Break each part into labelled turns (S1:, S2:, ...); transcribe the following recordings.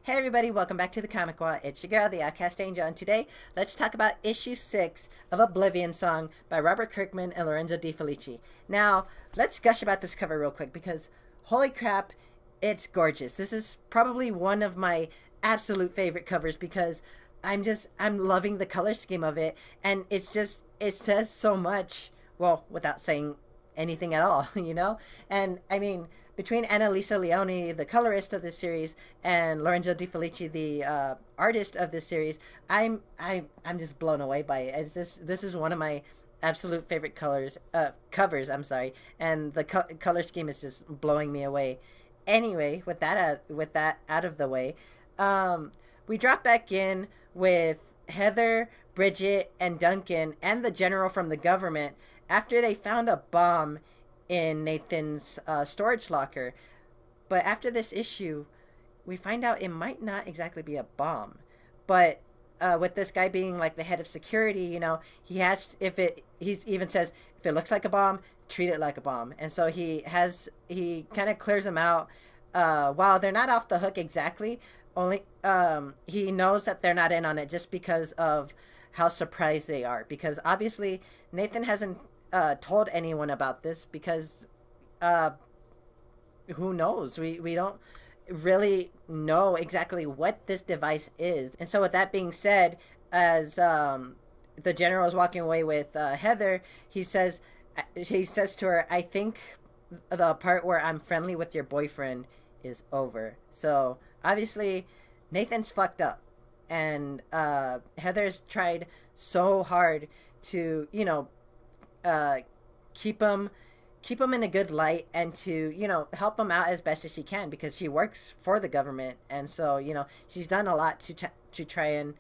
S1: Hey everybody, welcome back to the Comic Wa. It's your girl, the Outcast Angel, and today let's talk about issue 6 of Oblivion Song by Robert Kirkman and Lorenzo de Felici. Now, let's gush about this cover real quick because holy crap, it's gorgeous. This is probably one of my absolute favorite covers because I'm loving the color scheme of it, and it says so much, well, without saying anything at all, you know? And I mean, between Annalisa Leoni, the colorist of this series, and Lorenzo de Felici, the artist of this series, I'm just blown away by it. This is one of my absolute favorite covers. I'm sorry, and the color scheme is just blowing me away. Anyway, with that out of the way, we drop back in with Heather, Bridget, and Duncan, and the general from the government after they found a bomb in Nathan's storage locker. But after this issue, we find out it might not exactly be a bomb. But with this guy being like the head of security, you know, he even says, if it looks like a bomb, treat it like a bomb. And so he kind of clears them out. While they're not off the hook exactly, only he knows that they're not in on it just because of how surprised they are. Because obviously Nathan hasn't told anyone about this because who knows? We don't really know exactly what this device is. And so with that being said, as the general is walking away with Heather, he says to her, I think the part where I'm friendly with your boyfriend is over. So obviously Nathan's fucked up, and Heather's tried so hard to, you know, keep him in a good light and to, you know, help him out as best as she can because she works for the government. And so, you know, she's done a lot to try and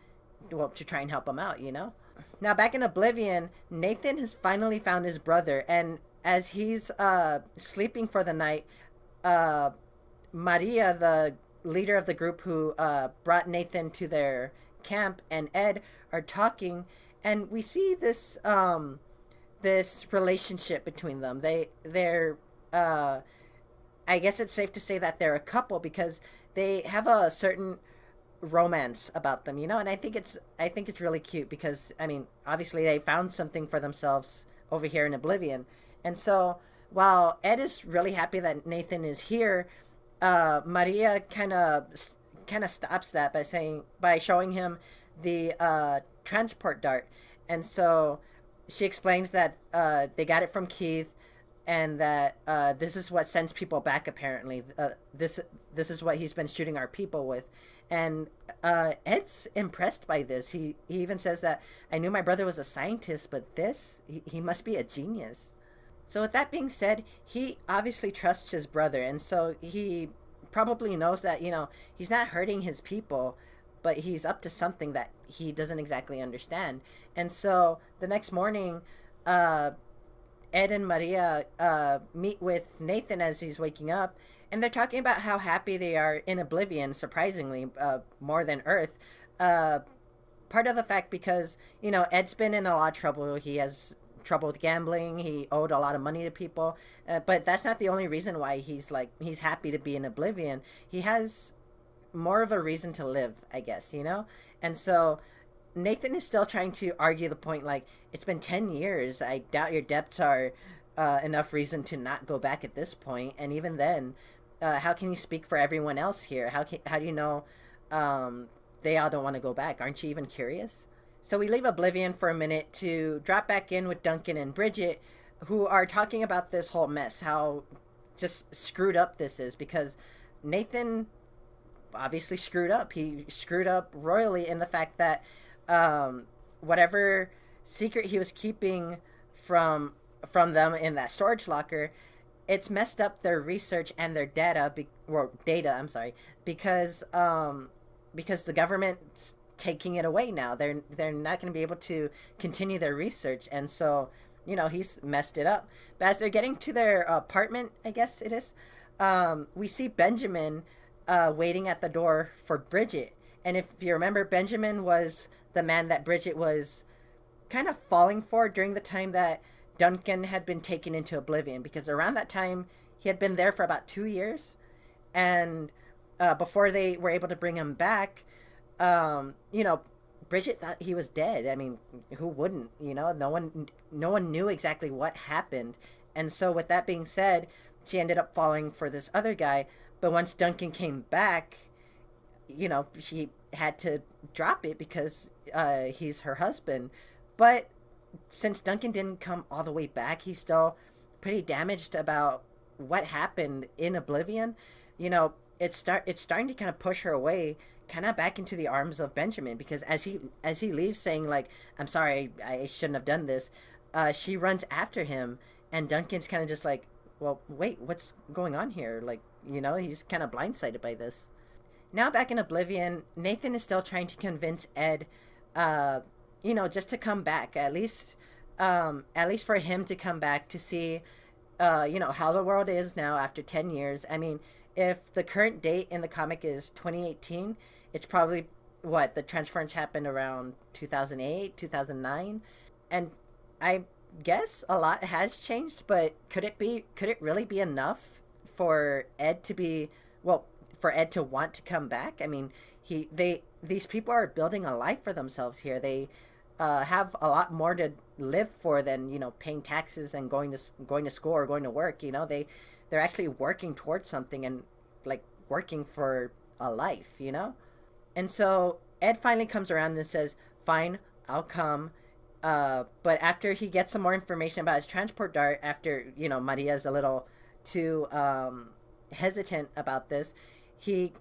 S1: help him out, you know. Now back in Oblivion, Nathan has finally found his brother, and as he's sleeping for the night, Maria, the leader of the group who brought Nathan to their camp, and Ed are talking, and we see this this relationship between them. They're I guess it's safe to say that they're a couple because they have a certain romance about them, you know. And I think it's really cute because, I mean, obviously they found something for themselves over here in Oblivion. And so while Ed is really happy that Nathan is here, Maria kind of stops that by showing him the transport dart. And so she explains that they got it from Keith, and that this is what sends people back. Apparently, this is what he's been shooting our people with. And Ed's impressed by this. He even says that I knew my brother was a scientist, but he must be a genius. So with that being said, he obviously trusts his brother, and so he probably knows that, you know, he's not hurting his people, but he's up to something that he doesn't exactly understand. And so the next morning, Ed and Maria meet with Nathan as he's waking up, and they're talking about how happy they are in Oblivion, surprisingly, more than Earth. Part of the fact because, you know, Ed's been in a lot of trouble. He has trouble with gambling. He owed a lot of money to people. But that's not the only reason why he's happy to be in Oblivion. He has more of a reason to live, I guess, you know? And so Nathan is still trying to argue the point, like, it's been 10 years. I doubt your debts are enough reason to not go back at this point. And even then, how can you speak for everyone else here? How do you know they all don't want to go back? Aren't you even curious? So we leave Oblivion for a minute to drop back in with Duncan and Bridget, who are talking about this whole mess, how just screwed up this is, because Nathan obviously screwed up. He screwed up royally in the fact that whatever secret he was keeping from them in that storage locker, it's messed up their research and their data. Because the government's taking it away now. They're not going to be able to continue their research, and so, you know, he's messed it up. But as they're getting to their apartment, I guess it is, we see Benjamin waiting at the door for Bridget. And if you remember, Benjamin was the man that Bridget was kind of falling for during the time that Duncan had been taken into Oblivion, because around that time he had been there for about 2 years, and before they were able to bring him back, you know, Bridget thought he was dead. I mean, who wouldn't? You know, no one knew exactly what happened. And so, with that being said, she ended up falling for this other guy. But once Duncan came back, you know, she had to drop it because he's her husband. But since Duncan didn't come all the way back, he's still pretty damaged about what happened in Oblivion. You know, it's starting to kind of push her away, kind of back into the arms of Benjamin, because as he leaves, saying like, "I'm sorry, I shouldn't have done this," she runs after him, and Duncan's kind of just like, "Well, wait, what's going on here?" Like, you know, he's kind of blindsided by this. Now back in Oblivion, Nathan is still trying to convince Ed, uh, you know, just to come back, at least for him to come back to see, you know, how the world is now after 10 years. I mean, if the current date in the comic is 2018, it's probably what the transference happened around 2008, 2009, and I guess a lot has changed. But could it really be enough for Ed to be well for Ed to want to come back? I mean, these people are building a life for themselves here. They have a lot more to live for than, you know, paying taxes and going to school or going to work. You know, they're actually working towards something, and like working for a life. You know, and so Ed finally comes around and says, "Fine, I'll come." But after he gets some more information about his transport dart, after, you know, Maria's a little too hesitant about this, he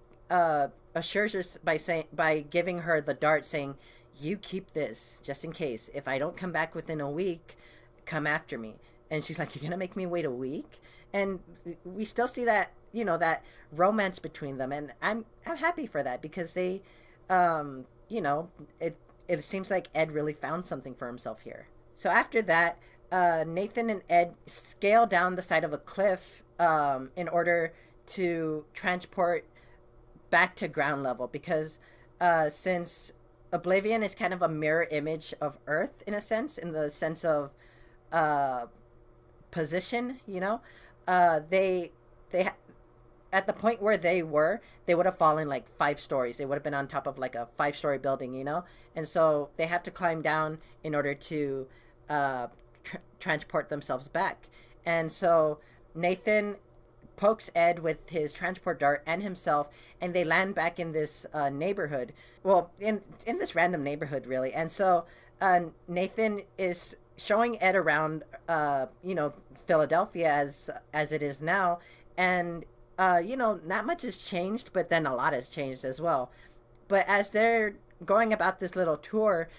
S1: assures her by giving her the dart, saying, "You keep this just in case. If I don't come back within a week, come after me." And she's like, "You're gonna make me wait a week?" And we still see that, you know, that romance between them, and I'm happy for that, because they, you know, it seems like Ed really found something for himself here. So after that, Nathan and Ed scale down the side of a cliff in order to transport back to ground level, because since Oblivion is kind of a mirror image of Earth in a sense, in the sense of uh, position, you know, they at the point where they would have fallen like 5 stories. They would have been on top of like a 5-story building, you know, and so they have to climb down in order to transport themselves back. And so Nathan pokes Ed with his transport dart and himself, and they land back in this neighborhood. Well, in this random neighborhood, really. And so Nathan is showing Ed around, you know, Philadelphia as it is now, and you know, not much has changed, but then a lot has changed as well. But as they're going about this little tour,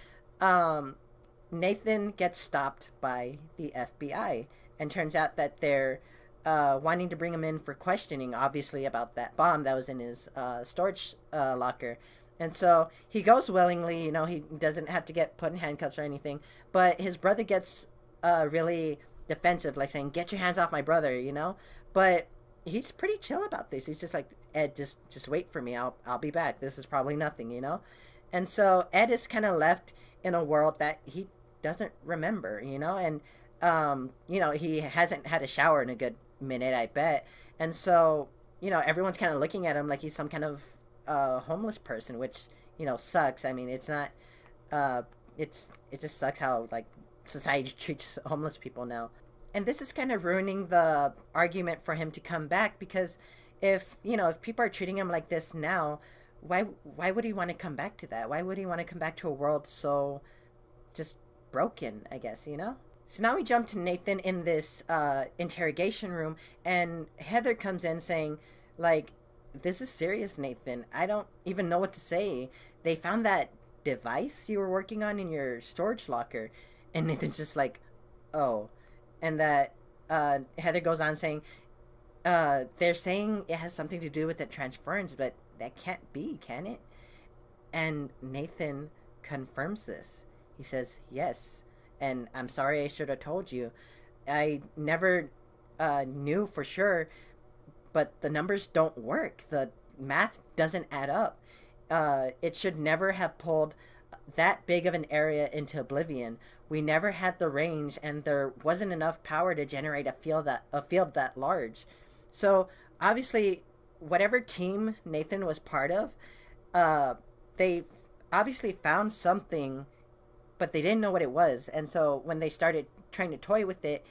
S1: Nathan gets stopped by the FBI, and turns out that they're wanting to bring him in for questioning, obviously, about that bomb that was in his storage locker. And so he goes willingly, you know, he doesn't have to get put in handcuffs or anything. But his brother gets really defensive, like saying, "Get your hands off my brother," you know? But he's pretty chill about this. He's just like, "Ed, just wait for me. I'll be back. This is probably nothing," you know? And so Ed is kind of left in a world that he doesn't remember, you know? And, you know, he hasn't had a shower in a good minute, I bet. And so, you know, everyone's kind of looking at him like he's some kind of homeless person, which, you know, sucks. I mean, it's not, it just sucks how, like, society treats homeless people now. And this is kind of ruining the argument for him to come back, because if, you know, if people are treating him like this now, why would he want to come back to that? Why would he want to come back to a world so just broken, I guess, you know? So now we jump to Nathan in this interrogation room, and Heather comes in saying, like, "This is serious, Nathan. I don't even know what to say. They found that device you were working on in your storage locker." And Nathan's just like, "Oh." And that Heather goes on saying, "They're saying it has something to do with the transference, but that can't be, can it?" And Nathan confirms this. He says, "Yes. And I'm sorry, I should have told you. I never knew for sure, but the numbers don't work. The math doesn't add up. It should never have pulled that big of an area into Oblivion. We never had the range, and there wasn't enough power to generate a field that large." So obviously, whatever team Nathan was part of, they obviously found something, but they didn't know what it was. And so when they started trying to toy with it,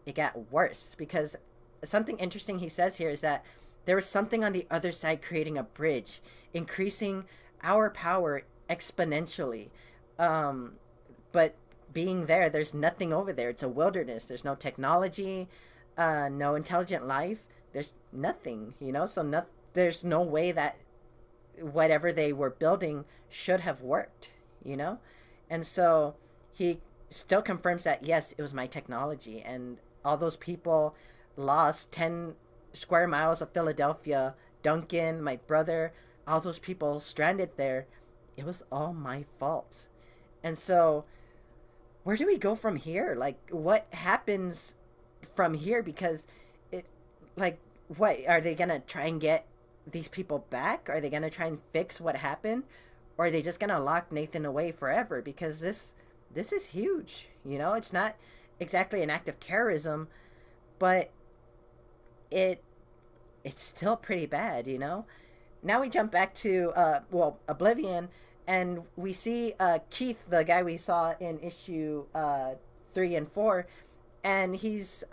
S1: it got worse. Because something interesting he says here is that there was something on the other side creating a bridge, increasing our power exponentially. But being there's nothing over there. It's a wilderness. There's no technology, no intelligent life. There's nothing, you know? So there's no way that whatever they were building should have worked, you know? And so he still confirms that, yes, it was my technology. And all those people lost 10 square miles of Philadelphia, Duncan, my brother, all those people stranded there. It was all my fault. And so where do we go from here? Like, what happens from here? Because it, like, what are they gonna try and get these people back? Are they gonna try and fix what happened, or are they just gonna lock Nathan away forever? Because this is huge, you know? It's not exactly an act of terrorism, but it's still pretty bad, you know? Now we jump back to Oblivion, and we see Keith, the guy we saw in issue 3 and 4, and he's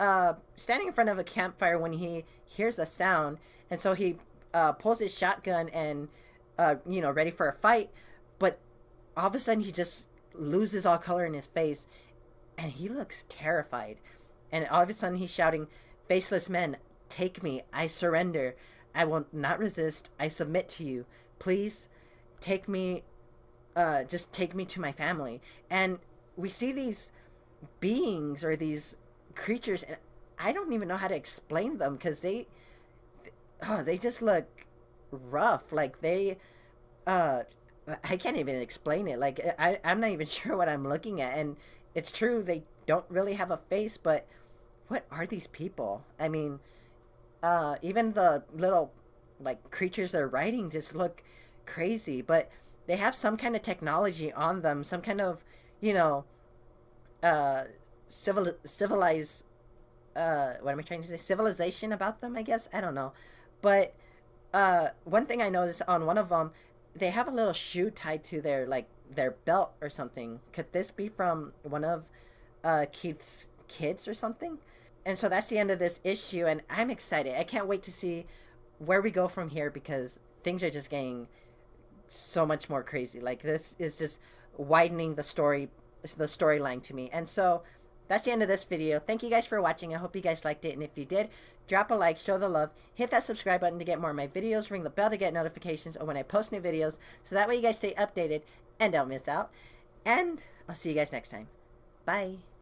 S1: standing in front of a campfire when he hears a sound, and so he pulls his shotgun and ready for a fight, but all of a sudden he just loses all color in his face, and he looks terrified. And all of a sudden he's shouting, "Faceless men, take me, I surrender. I will not resist. I submit to you. Please take me, just take me to my family." And we see these beings or these creatures, and I don't even know how to explain them, because they just look rough. Like I can't even explain it. Like I'm not even sure what I'm looking at. And it's true, they don't really have a face, but what are these people? I mean, even the little like creatures they're riding just look crazy, but they have some kind of technology on them, some kind of, civilized, what am I trying to say? Civilization about them, I guess. I don't know. But one thing I noticed on one of them, they have a little shoe tied to their belt or something. Could this be from one of Keith's kids or something? And so that's the end of this issue, and I'm excited. I can't wait to see where we go from here, because things are just getting so much more crazy. Like, this is just widening the storyline to me. And so that's the end of this video. Thank you guys for watching. I hope you guys liked it, and if you did, drop a like, show the love, hit that subscribe button to get more of my videos, ring the bell to get notifications or when I post new videos, so that way you guys stay updated and don't miss out. And I'll see you guys next time. Bye.